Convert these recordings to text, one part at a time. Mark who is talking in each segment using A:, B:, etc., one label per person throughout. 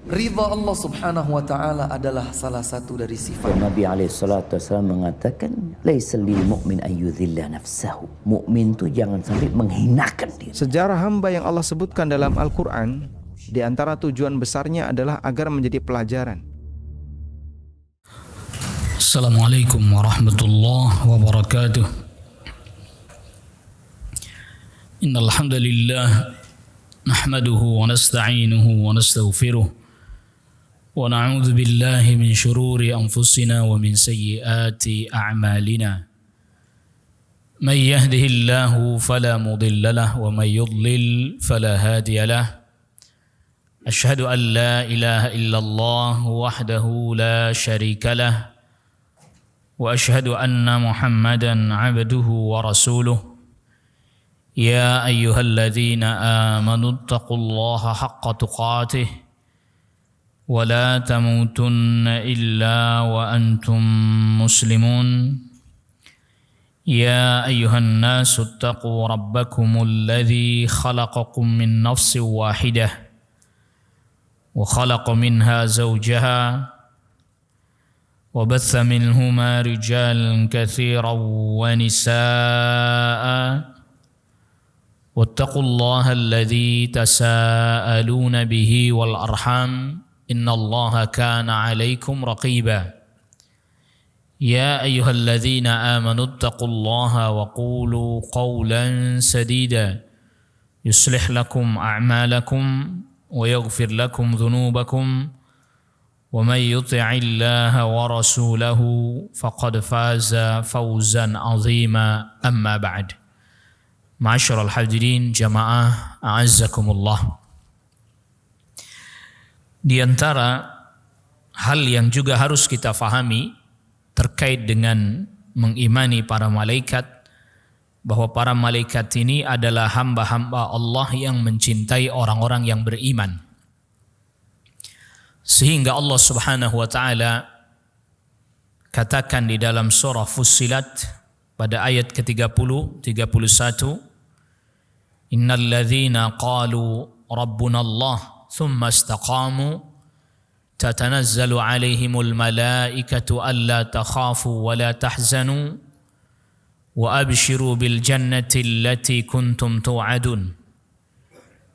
A: Ridha Allah subhanahu wa ta'ala adalah salah satu dari sifat.
B: Nabi SAW mengatakan, laisa lil mu'min ayyudhilla nafsahu. Mukmin itu jangan sampai menghinakan diri.
C: Sejarah hamba yang Allah sebutkan dalam Al-Quran, di antara tujuan besarnya adalah agar menjadi pelajaran.
D: Assalamualaikum warahmatullahi wabarakatuh. Innal hamdalillah nahmaduhu wa nasta'inuhu wa nastaghfiruh wa na'udzu billahi min shururi anfusina wa min sayyiati a'malina. May yahdihillahu fala mudilla lahu wa may yudlil fala hadiya lahu. Asyhadu an la ilaha illallah wahdahu la syarika lahu wa asyhadu anna Muhammadan 'abduhu wa rasuluh. Ya ayyuhalladzina amanu taqullaha haqqa tuqatih wa la tamutunna illa wa antum muslimun. Ya ayyuhan nasu taqu rabbakumul ladzi khalaqakum min nafsin wahidah wa khalaqa minha zawjaha وبث منهما رجالا كثيرا ونساء واتقوا الله الذي تساءلون به والأرحام إن الله كان عليكم رقيبا يا أيها الذين آمنوا اتقوا الله وقولوا قولا سديدا يصلح لكم أعمالكم ويغفر لكم ذنوبكم ومن يطع الله ورسوله فقد فاز فوزا عظيما أما بعد. Ma'asyiral hadirin jamaah a'azzakumullah. Di antara hal yang juga harus kita fahami terkait dengan mengimani para malaikat, bahwa para malaikat ini adalah hamba-hamba Allah yang mencintai orang-orang yang beriman. Sehingga Allah subhanahu wa ta'ala katakan di dalam surah Fussilat pada ayat ke-30, 31, Innal ladzina qalu rabbuna Allah thumma istaqamu tatanazzalu alaihimul malaikatu alla takhafu wa la tahzanu wa abshiru bil jannati allati kuntum tu'adun.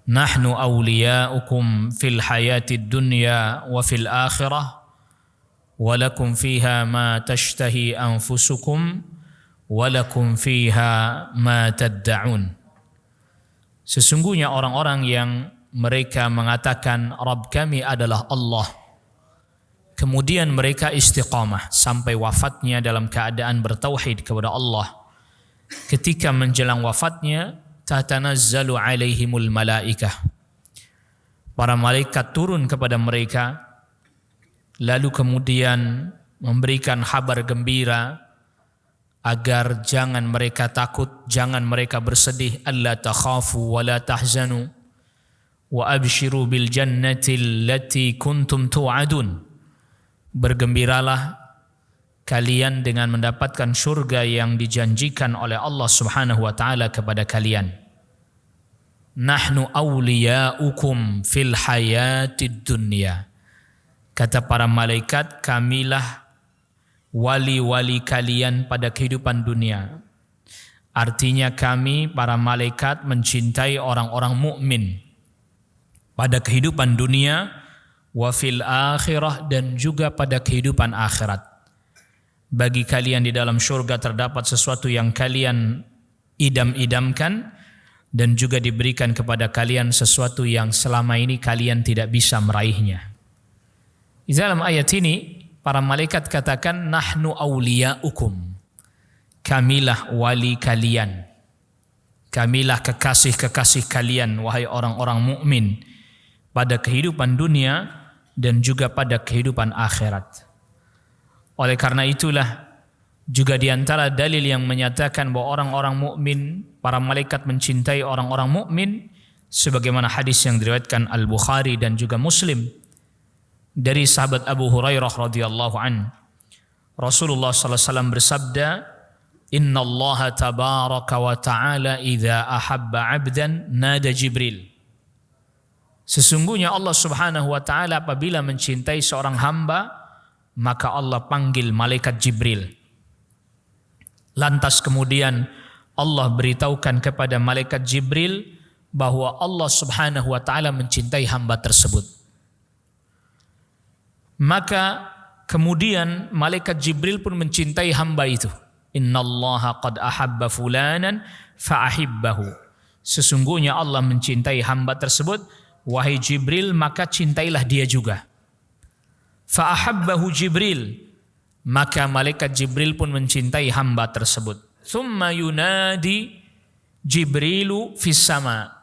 D: Nahnu awliya'ukum fil hayatid dunya wa fil akhirah wa lakum fiha ma tashtahi anfusukum wa lakum fiha ma tadda'un. Sesungguhnya orang-orang yang mereka mengatakan Rabb kami adalah Allah, kemudian mereka istiqamah sampai wafatnya dalam keadaan bertauhid kepada Allah, ketika menjelang wafatnya tatanazzalu alaihimul malaikah, para malaikat turun kepada mereka, lalu kemudian memberikan kabar gembira agar jangan mereka takut, jangan mereka bersedih, alla takhafu wa la tahzanu wa abshiru bil jannati allati kuntum tu'adun. Bergembiralah kalian dengan mendapatkan surga yang dijanjikan oleh Allah subhanahu wa ta'ala kepada kalian. Nahnu awliya'ukum fil hayatid dunya. Kata para malaikat, kamilah wali-wali kalian pada kehidupan dunia. Artinya kami para malaikat mencintai orang-orang mukmin pada kehidupan dunia, wa fil akhirah, dan juga pada kehidupan akhirat. Bagi kalian di dalam surga terdapat sesuatu yang kalian idam-idamkan, dan juga diberikan kepada kalian sesuatu yang selama ini kalian tidak bisa meraihnya. Di dalam ayat ini para malaikat katakan nahnu awliya'ukum, kamilah wali kalian, kamilah kekasih-kekasih kalian wahai orang-orang mukmin pada kehidupan dunia dan juga pada kehidupan akhirat. Oleh karena itulah juga di antara dalil yang menyatakan bahwa orang-orang mukmin, para malaikat mencintai orang-orang mukmin, sebagaimana hadis yang diriwayatkan Al-Bukhari dan juga Muslim dari sahabat Abu Hurairah radhiyallahu an, Rasulullah sallallahu alaihi wasallam bersabda, Inna Allah tabaraka wa ta'ala idza ahabba 'abdan nada Jibril. Sesungguhnya Allah Subhanahu wa taala apabila mencintai seorang hamba, maka Allah panggil malaikat Jibril. Lantas kemudian Allah beritahukan kepada malaikat Jibril bahwa Allah Subhanahu wa taala mencintai hamba tersebut. Maka kemudian malaikat Jibril pun mencintai hamba itu. Innallaha qad ahabba fulanan fa'ahibbahu. Sesungguhnya Allah mencintai hamba tersebut, wahai Jibril, maka cintailah dia juga. Fa'ahabbahu Jibril, maka malaikat Jibril pun mencintai hamba tersebut. Thumma yunadi Jibrilu fis sama.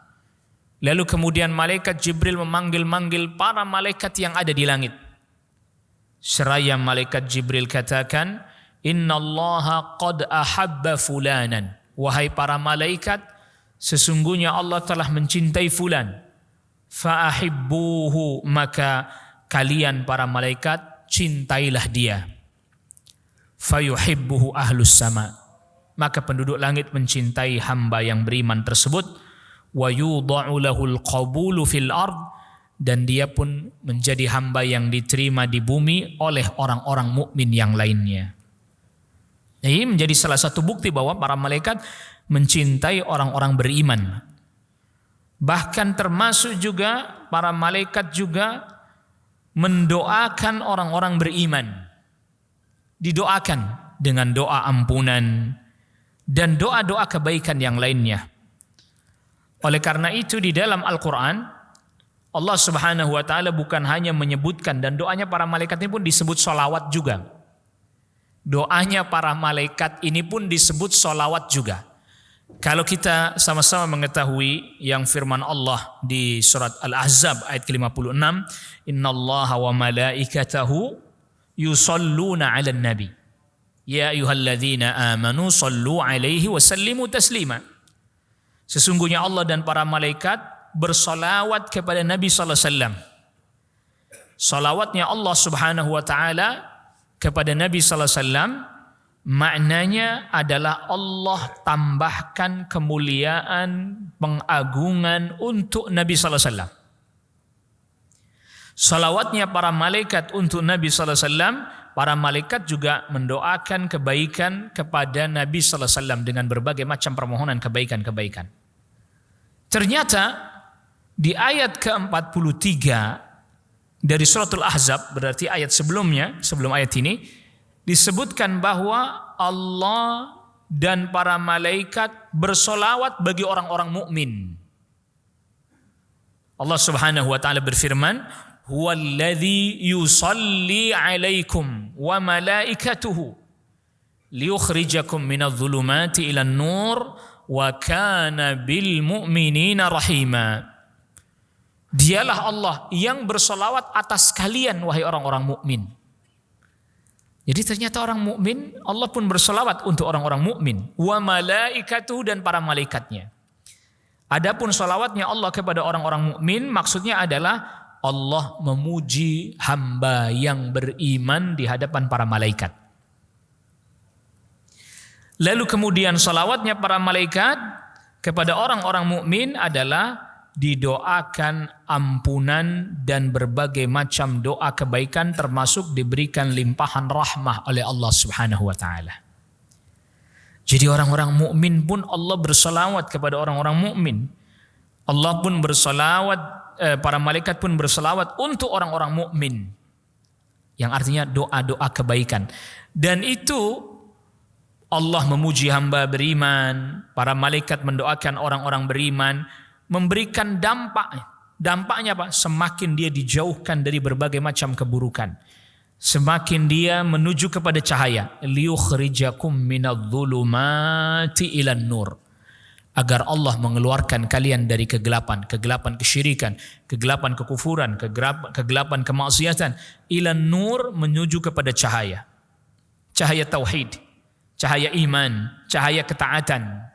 D: Lalu kemudian malaikat Jibril memanggil-manggil para malaikat yang ada di langit. Seraya malaikat Jibril katakan, Innallaha qad ahabba fulanan. Wahai para malaikat, sesungguhnya Allah telah mencintai fulan. Fa'ahibbuhu, maka kalian para malaikat cintailah dia. Fayuhibbuhu ahlus sama. Maka penduduk langit mencintai hamba yang beriman tersebut. Wa yudha'u lahul qabulu fil ard. Dan dia pun menjadi hamba yang diterima di bumi oleh orang-orang mukmin yang lainnya. Ini menjadi salah satu bukti bahwa para malaikat mencintai orang-orang beriman. Bahkan termasuk juga para malaikat juga mendoakan orang-orang beriman. Didoakan dengan doa ampunan dan doa-doa kebaikan yang lainnya. Oleh karena itu di dalam Al-Quran Allah Subhanahu wa taala bukan hanya menyebutkan, dan doanya para malaikat ini pun disebut sholawat juga. Doanya para malaikat ini pun disebut sholawat juga. Kalau kita sama-sama mengetahui yang firman Allah di surat Al-Ahzab ayat ke-56, Innallaha wa malaikatahu yusalluna 'alan nabi. Ya ayyuhalladzina amanu sallu 'alaihi wa sallimu taslima. Sesungguhnya Allah dan para malaikat bersolawat kepada Nabi sallallahu alaihi wasallam. Salawatnya Allah Subhanahu wa taala kepada Nabi sallallahu alaihi wasallam maknanya adalah Allah tambahkan kemuliaan, pengagungan untuk Nabi sallallahu alaihi wasallam. Salawatnya para malaikat untuk Nabi sallallahu alaihi wasallam, para malaikat juga mendoakan kebaikan kepada Nabi sallallahu alaihi wasallam dengan berbagai macam permohonan kebaikan-kebaikan. Ternyata di ayat ke-43 dari suratul Ahzab, berarti ayat sebelumnya, sebelum ayat ini, disebutkan bahwa Allah dan para malaikat bersolawat bagi orang-orang mukmin. Allah Subhanahu wa taala berfirman, "Huwallazi yusalli 'alaikum wa malaikatuhu liyukhrijakum minadh-dhulumati ilan nur wa kana bil mu'minina rahima." Dialah Allah yang bersolawat atas kalian, wahai orang-orang mukmin. Jadi ternyata orang mukmin, Allah pun bersolawat untuk orang-orang mukmin. Wa malaikatuhu, dan para malaikatnya. Adapun solawatnya Allah kepada orang-orang mukmin, maksudnya adalah Allah memuji hamba yang beriman di hadapan para malaikat. Lalu kemudian solawatnya para malaikat kepada orang-orang mukmin adalah didoakan ampunan dan berbagai macam doa kebaikan, termasuk diberikan limpahan rahmah oleh Allah Subhanahu wa taala. Jadi orang-orang mukmin pun Allah bersalawat kepada orang-orang mukmin. Allah pun bersalawat, para malaikat pun bersalawat untuk orang-orang mukmin. Yang artinya doa-doa kebaikan. Dan itu Allah memuji hamba beriman, para malaikat mendoakan orang-orang beriman, memberikan dampak. Dampaknya apa? Semakin dia dijauhkan dari berbagai macam keburukan, semakin dia menuju kepada cahaya. Liyukhrijakum minadh-dhulumati ilan nur. Agar Allah mengeluarkan kalian dari kegelapan, kegelapan kesyirikan, kegelapan kekufuran, kegelapan kemaksiatan, ilan nur, menuju kepada cahaya. Cahaya tauhid, cahaya iman, cahaya ketaatan.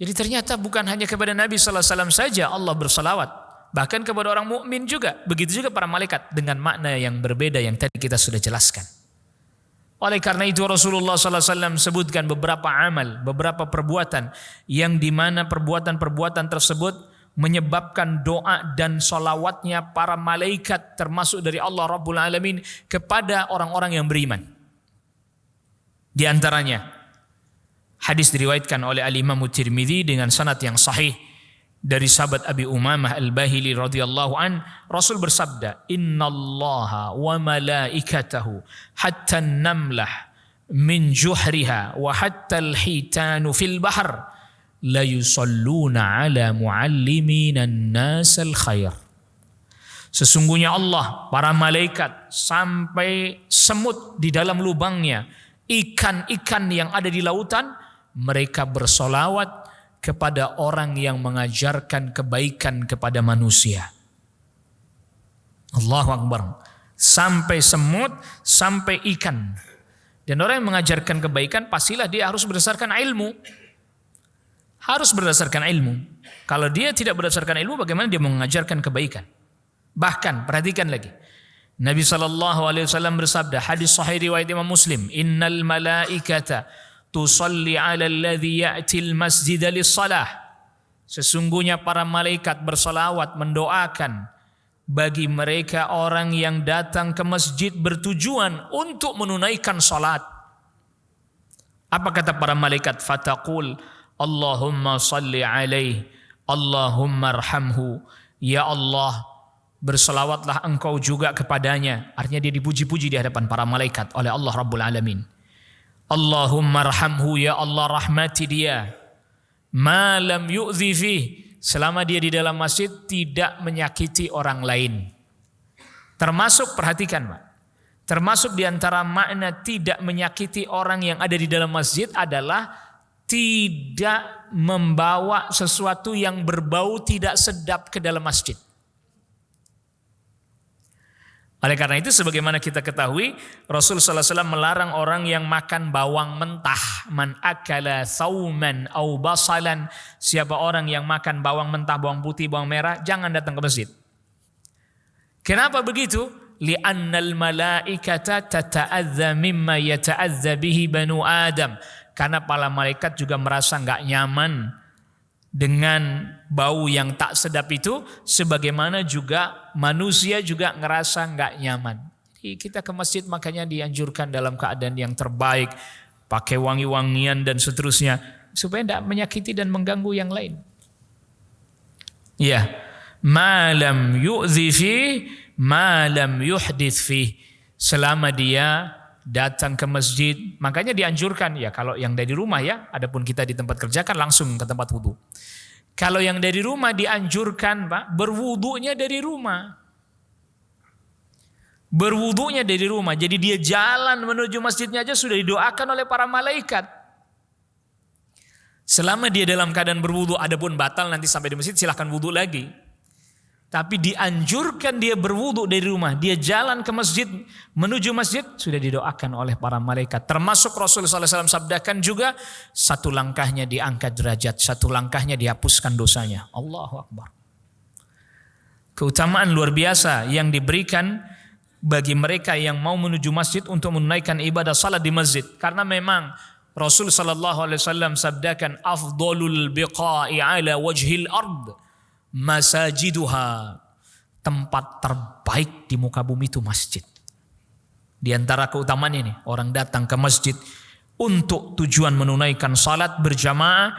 D: Jadi ternyata bukan hanya kepada Nabi sallallahu alaihi wasallam saja Allah bersalawat, bahkan kepada orang mukmin juga. Begitu juga para malaikat dengan makna yang berbeda yang tadi kita sudah jelaskan. Oleh karena itu Rasulullah sallallahu alaihi wasallam sebutkan beberapa amal, beberapa perbuatan yang di mana perbuatan-perbuatan tersebut menyebabkan doa dan salawatnya para malaikat termasuk dari Allah Rabbul Alamin kepada orang-orang yang beriman. Di antaranya hadis diriwayatkan oleh Al-Imam Tirmidzi dengan sanad yang sahih dari sahabat Abi Umamah Al-Bahili radhiyallahu an, Rasul bersabda, "Innallaha wa malaikatahu hatta an-namlah min juhriha wa hatta al-hitanu fil bahr la yusalluna ala mualliminan nas al-khair." Sesungguhnya Allah, para malaikat, sampai semut di dalam lubangnya, ikan-ikan yang ada di lautan, mereka bersolawat kepada orang yang mengajarkan kebaikan kepada manusia. Allahu Akbar. Sampai semut, sampai ikan. Dan orang yang mengajarkan kebaikan pastilah dia harus berdasarkan ilmu. Harus berdasarkan ilmu. Kalau dia tidak berdasarkan ilmu, bagaimana dia mengajarkan kebaikan? Bahkan perhatikan lagi. Nabi SAW bersabda, hadis sahih riwayat Imam Muslim, "Innal malaikata tusalli 'ala alladhi ya'til masjida lis-shalah." Sesungguhnya para malaikat bersalawat mendoakan bagi mereka orang yang datang ke masjid bertujuan untuk menunaikan salat. Apa kata para malaikat? Fataqul Allahumma salli alaihi, Allahumma arhamhu. Ya Allah, berselawatlah engkau juga kepadanya. Artinya dia dipuji-puji di hadapan para malaikat oleh Allah Rabbul Alamin. Allahumma arhamhu, ya Allah rahmati dia. Ma lam yu'dhi fih, selama dia di dalam masjid tidak menyakiti orang lain. Termasuk, perhatikan Pak, termasuk di antara makna tidak menyakiti orang yang ada di dalam masjid adalah tidak membawa sesuatu yang berbau tidak sedap ke dalam masjid. Oleh karena itu, sebagaimana kita ketahui, Rasul SAW melarang orang yang makan bawang mentah. Man akala thawman au basalan. Siapa orang yang makan bawang mentah, bawang putih, bawang merah, jangan datang ke masjid. Kenapa begitu? Li'annal malaikata tata'adza mimma yata'adza bihi banu Adam. Karena para malaikat juga merasa enggak nyaman dengan bau yang tak sedap itu, sebagaimana juga manusia juga ngerasa nggak nyaman. Jadi kita ke masjid makanya dianjurkan dalam keadaan yang terbaik, pakai wangi-wangian dan seterusnya, supaya tidak menyakiti dan mengganggu yang lain. Ya, malam yu'dhi fi, malam yuhdith fi, selama dia datang ke masjid, makanya dianjurkan ya kalau yang dari rumah ya, adapun kita di tempat kerja kan langsung ke tempat wudu. Kalau yang dari rumah dianjurkan Pak, berwudunya dari rumah. Berwudunya dari rumah. Jadi dia jalan menuju masjidnya aja sudah didoakan oleh para malaikat. Selama dia dalam keadaan berwudu, adapun batal nanti sampai di masjid silahkan wudu lagi. Tapi dianjurkan dia berwudu dari rumah. Dia jalan ke masjid, menuju masjid, sudah didoakan oleh para malaikat. Termasuk Rasulullah SAW sabdakan juga, satu langkahnya diangkat derajat, satu langkahnya dihapuskan dosanya. Allahu Akbar. Keutamaan luar biasa yang diberikan bagi mereka yang mau menuju masjid untuk menunaikan ibadah salat di masjid. Karena memang Rasul SAW sabdakan, afdolul biqa'i ala wajhil ard masajiduha, tempat terbaik di muka bumi itu masjid. Di antara keutamaan ini, orang datang ke masjid untuk tujuan menunaikan salat berjamaah,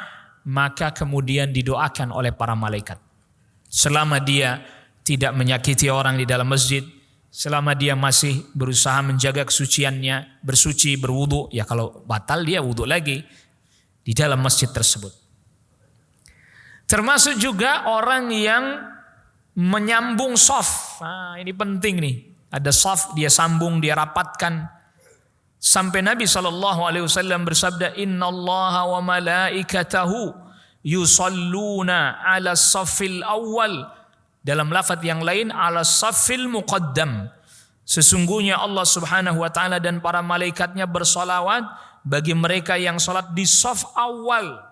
D: maka kemudian didoakan oleh para malaikat. Selama dia tidak menyakiti orang di dalam masjid, selama dia masih berusaha menjaga kesuciannya, bersuci, berwudu, ya kalau batal dia wudu lagi di dalam masjid tersebut. Termasuk juga orang yang menyambung shaf. Nah, ini penting nih. Ada shaf, dia sambung, dia rapatkan. Sampai Nabi SAW bersabda, Inna Allah wa malaikatahu yusalluna ala safil awal. Dalam lafaz yang lain, ala safil muqaddam. Sesungguhnya Allah Subhanahu wa ta'ala dan para malaikatnya bersolawat bagi mereka yang salat di saf awal.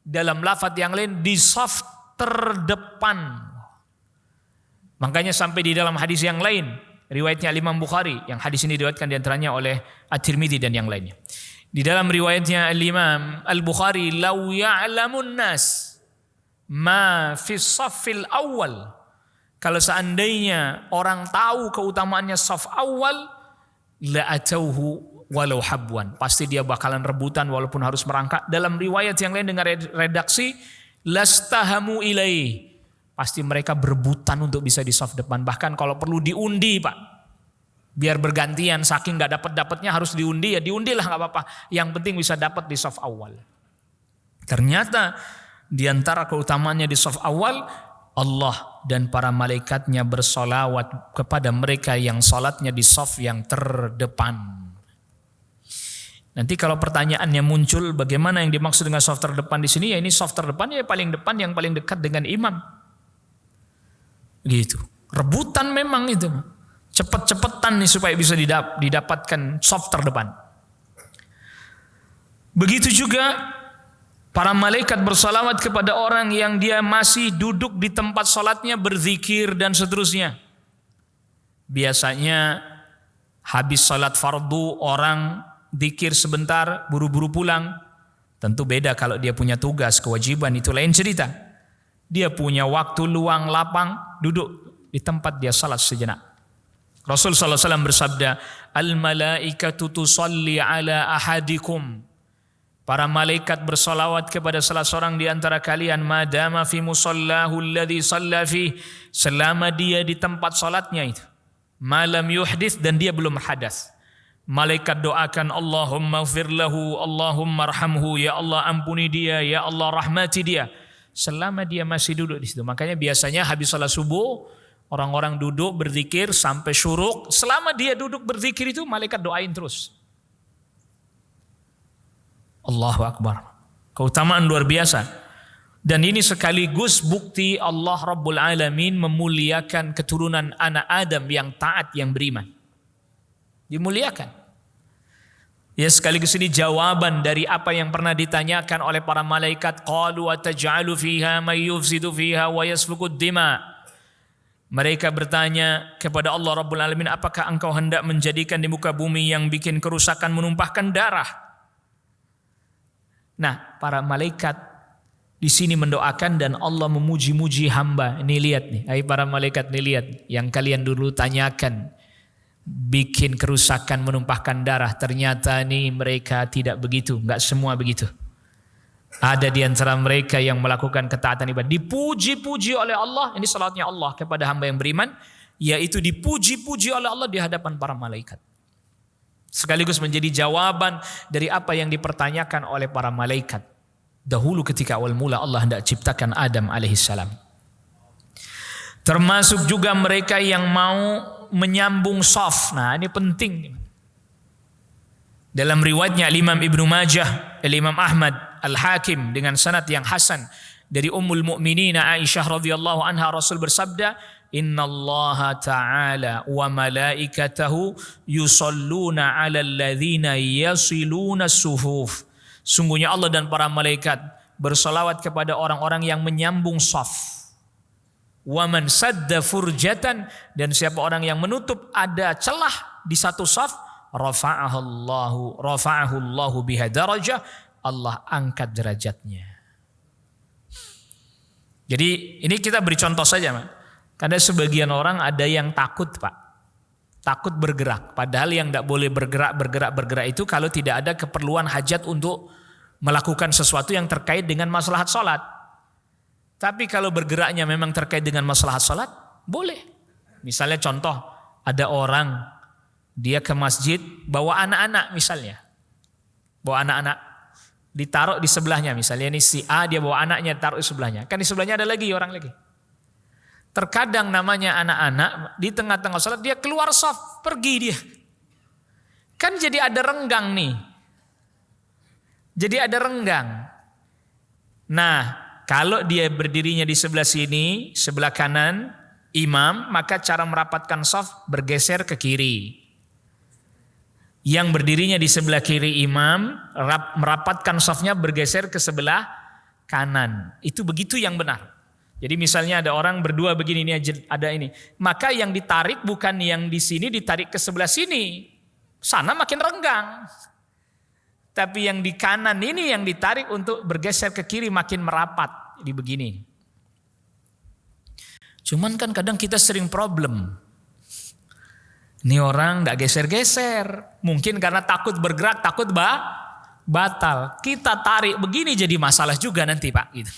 D: Dalam lafaz yang lain, di saf terdepan. Makanya sampai di dalam hadis yang lain, riwayatnya Imam Bukhari, yang hadis ini diriwayatkan diantaranya oleh At-Tirmidzi dan yang lainnya. Di dalam riwayatnya Imam Al-Bukhari, lau ya'lamun nas ma fi shaffil awal. Kalau seandainya orang tahu keutamaannya saf awal, la atauhu walau habwan. Pasti dia bakalan rebutan walaupun harus merangkak. Dalam riwayat yang lain dengan redaksi lastahamu ilaih. Pasti mereka berebutan untuk bisa di saf depan. Bahkan kalau perlu diundi, Pak. Biar bergantian, saking gak dapatnya harus diundi, ya diundilah gak apa-apa. Yang penting bisa dapat di saf awal. Ternyata di antara keutamaannya di saf awal, Allah dan para malaikatnya bersolawat kepada mereka yang salatnya di saf yang terdepan. Nanti kalau pertanyaannya muncul, bagaimana yang dimaksud dengan saf terdepan di sini? Ya ini saf terdepan ya paling depan, yang paling dekat dengan imam. Gitu. Rebutan memang itu. Cepet-cepetan nih supaya bisa didapatkan saf terdepan. Begitu juga para malaikat bersalawat kepada orang yang dia masih duduk di tempat salatnya berzikir dan seterusnya. Biasanya habis salat fardu orang zikir sebentar buru-buru pulang. Tentu beda kalau dia punya tugas, kewajiban, itu lain cerita. Dia punya waktu luang lapang, duduk di tempat dia salat sejenak. Rasul sallallahu alaihi wasallam bersabda, "Al-malaikatu tusalli ala ahadikum." Para malaikat bersalawat kepada salah seorang di antara kalian madama fi musallahu alladhi shalla fi, selama dia di tempat salatnya itu. Malam yuhdits, dan dia belum hadas. Malaikat doakan, Allahumma ighfir lahu, Allahumma arhamhu, ya Allah ampuni dia, ya Allah rahmati dia. Selama dia masih duduk di situ. Makanya biasanya habis salat subuh orang-orang duduk berzikir sampai syuruk. Selama dia duduk berzikir itu malaikat doain terus. Allahu Akbar. Keutamaan luar biasa. Dan ini sekaligus bukti Allah Rabbul Alamin memuliakan keturunan anak Adam yang taat, yang beriman. Dimuliakan. Ya, sekaligus ini jawaban dari apa yang pernah ditanyakan oleh para malaikat. Qalu ataj'alu fiha may yufsidu fiha wa yasfiku dima. Mereka bertanya kepada Allah Rabbul Alamin, apakah engkau hendak menjadikan di muka bumi yang bikin kerusakan, menumpahkan darah? Nah, para malaikat di sini mendoakan dan Allah memuji-muji hamba. Ini lihat nih, hai para malaikat, nih lihat yang kalian dulu tanyakan, bikin kerusakan, menumpahkan darah. Ternyata nih mereka tidak begitu, enggak semua begitu. Ada di antara mereka yang melakukan ketaatan ibadah, dipuji-puji oleh Allah. Ini salatnya Allah kepada hamba yang beriman, yaitu dipuji-puji oleh Allah di hadapan para malaikat. Sekaligus menjadi jawaban dari apa yang dipertanyakan oleh para malaikat. Dahulu ketika awal mula Allah hendak ciptakan Adam alaihissalam. Termasuk juga mereka yang mau menyambung shaf. Nah, ini penting. Dalam riwayatnya Imam Ibnu Majah, Imam Ahmad, Al-Hakim dengan sanad yang hasan dari Ummul Mukminin Aisyah radhiyallahu anha, Rasul bersabda, "Innallaha ta'ala wa malaikatahu yusalluna 'alal ladzina yasiluna as-suhuf." Sungguhnya Allah dan para malaikat bersalawat kepada orang-orang yang menyambung shaf. Wa man sadda furjatan, dan siapa orang yang menutup ada celah di satu shaf, rafa'ahu Allahu biha darajah, Allah angkat derajatnya. Jadi ini kita beri contoh saja, Pak. Karena sebagian orang ada yang takut, Pak. Takut bergerak. Padahal yang tidak boleh bergerak itu kalau tidak ada keperluan hajat untuk melakukan sesuatu yang terkait dengan maslahat sholat. Tapi kalau bergeraknya memang terkait dengan maslahat sholat, boleh. Misalnya contoh, ada orang, dia ke masjid bawa anak-anak misalnya. Bawa anak-anak, ditaruh di sebelahnya. Misalnya ini si A, dia bawa anaknya, taruh di sebelahnya. Kan di sebelahnya ada lagi orang lagi. Terkadang namanya anak-anak, di tengah-tengah sholat dia keluar shaf, pergi dia. Kan jadi ada renggang nih. Jadi ada renggang. Nah, kalau dia berdirinya di sebelah sini, sebelah kanan imam, maka cara merapatkan shaf bergeser ke kiri. Yang berdirinya di sebelah kiri imam, merapatkan shafnya bergeser ke sebelah kanan. Itu begitu yang benar. Jadi misalnya ada orang berdua begini, ini ada ini. Maka yang ditarik bukan yang di sini ditarik ke sebelah sini. Sana makin renggang. Tapi yang di kanan ini yang ditarik untuk bergeser ke kiri makin merapat. Jadi begini. Cuman kan kadang kita sering problem. Ini orang gak geser-geser. Mungkin karena takut bergerak, takut batal. Kita tarik begini jadi masalah juga nanti Pak. Gitu.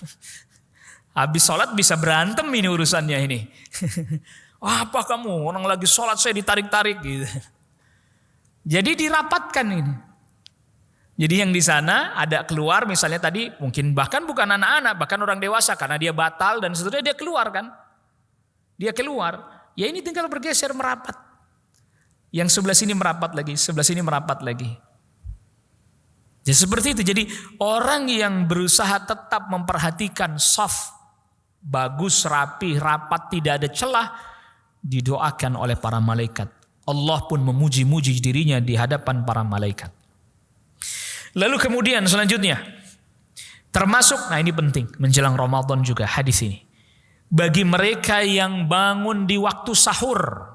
D: Habis sholat bisa berantem ini urusannya ini. Apa kamu? Orang lagi sholat saya ditarik-tarik gitu. Jadi dirapatkan ini. Jadi yang di sana ada keluar misalnya tadi mungkin bahkan bukan anak-anak, bahkan orang dewasa karena dia batal dan seterusnya dia keluar kan. Dia keluar. Ya ini tinggal bergeser merapat. Yang sebelah sini merapat lagi, sebelah sini merapat lagi. Jadi seperti itu. Jadi orang yang berusaha tetap memperhatikan shaf bagus, rapi, rapat, tidak ada celah, didoakan oleh para malaikat. Allah pun memuji-muji dirinya di hadapan para malaikat. Lalu kemudian selanjutnya, termasuk, nah ini penting, menjelang Ramadan juga hadis ini. Bagi mereka yang bangun di waktu sahur.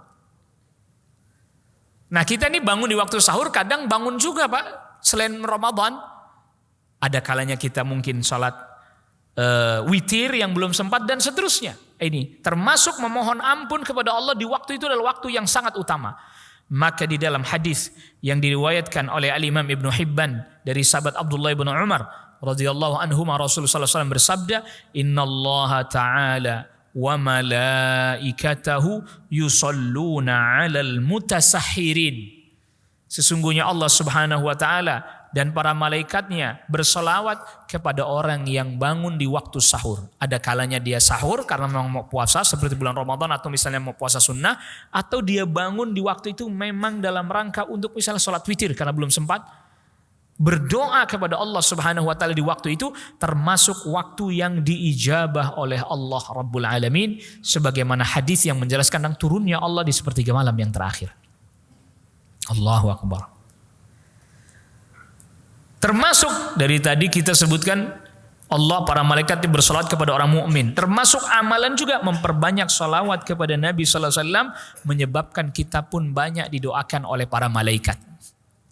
D: Nah kita ini bangun di waktu sahur, kadang bangun juga Pak, selain Ramadan. Ada kalanya kita mungkin sholat witir yang belum sempat dan seterusnya. Ini termasuk memohon ampun kepada Allah di waktu itu adalah waktu yang sangat utama. Maka di dalam hadis yang diriwayatkan oleh Al-Imam Ibnu Hibban dari sahabat Abdullah bin Umar radhiyallahu anhuma, Rasulullah SAW bersabda, Innallaha ta'ala wa malaikatahu yusalluna 'alal mutasahhirin. Sesungguhnya Allah Subhanahu wa taala dan para malaikatnya berselawat kepada orang yang bangun di waktu sahur. Ada kalanya dia sahur karena memang mau puasa seperti bulan Ramadan atau misalnya mau puasa sunnah, atau dia bangun di waktu itu memang dalam rangka untuk misalnya sholat witir karena belum sempat. Berdoa kepada Allah Subhanahu wa taala di waktu itu termasuk waktu yang diijabah oleh Allah Rabbul Alamin, sebagaimana hadis yang menjelaskan tentang turunnya Allah di sepertiga malam yang terakhir. Allahu Akbar. Termasuk dari tadi kita sebutkan Allah, para malaikat bersolat kepada orang mukmin. Termasuk amalan juga memperbanyak salawat kepada Nabi sallallahu alaihi wasallam, menyebabkan kita pun banyak didoakan oleh para malaikat.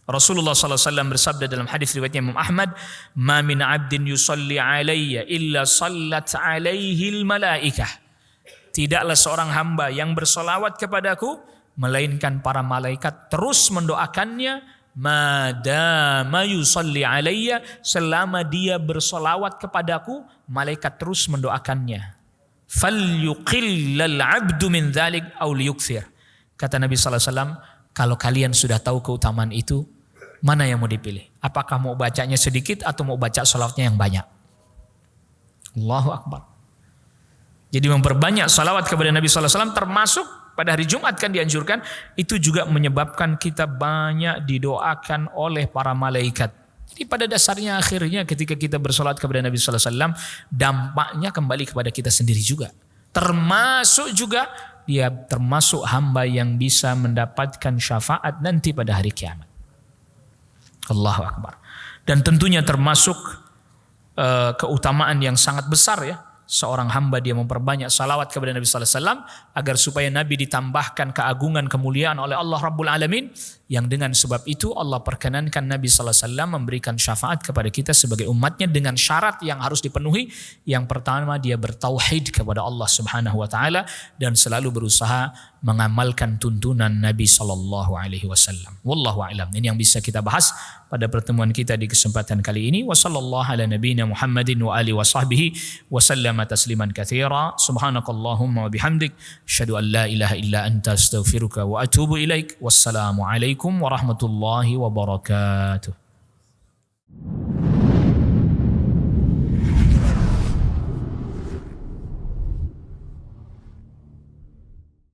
D: Rasulullah sallallahu alaihi wasallam bersabda dalam hadis riwayatnya Imam Ahmad, "Ma min 'abdin yusalli 'alayya illa sallat 'alaihi al-malaikah." Tidaklah seorang hamba yang bersolawat kepadaku melainkan para malaikat terus mendoakannya, madama yusalli 'alayya, selama dia bersolawat kepadaku malaikat terus mendoakannya. Falyuqillal 'abdu min dzalik aw liyukthir. Kata Nabi sallallahu alaihi wasallam, kalau kalian sudah tahu keutamaan itu, mana yang mau dipilih? Apakah mau bacanya sedikit atau mau baca salawatnya yang banyak? Allahu Akbar. Jadi memperbanyak salawat kepada Nabi sallallahu alaihi wasallam, termasuk pada hari Jumat kan dianjurkan, itu juga menyebabkan kita banyak didoakan oleh para malaikat. Jadi pada dasarnya akhirnya ketika kita bersolat kepada Nabi sallallahu alaihi wasallam, dampaknya kembali kepada kita sendiri juga. Termasuk juga dia termasuk hamba yang bisa mendapatkan syafaat nanti pada hari kiamat. Allahu Akbar. Dan tentunya termasuk keutamaan yang sangat besar ya, seorang hamba dia memperbanyak salawat kepada Nabi sallallahu alaihi wasallam agar supaya Nabi ditambahkan keagungan kemuliaan oleh Allah Rabbul Alamin, yang dengan sebab itu Allah perkenankan Nabi sallallahu alaihi wasallam memberikan syafaat kepada kita sebagai umatnya dengan syarat yang harus dipenuhi. Yang pertama, dia bertauhid kepada Allah Subhanahu wa taala dan selalu berusaha mengamalkan tuntunan Nabi sallallahu alaihi wasallam. Wallahu a'lam. Ini yang bisa kita bahas pada pertemuan kita di kesempatan kali ini. Wa sallallahu ala nabiyyina Muhammadin wa alihi wa sahbihi wa sallama tasliman katsira. Subhanakallahumma wa bihamdik, asyhadu an la ilaha illa anta, astaghfiruka wa atubu ilaik. Wassalamu alaikum warahmatullahi wabarakatuh.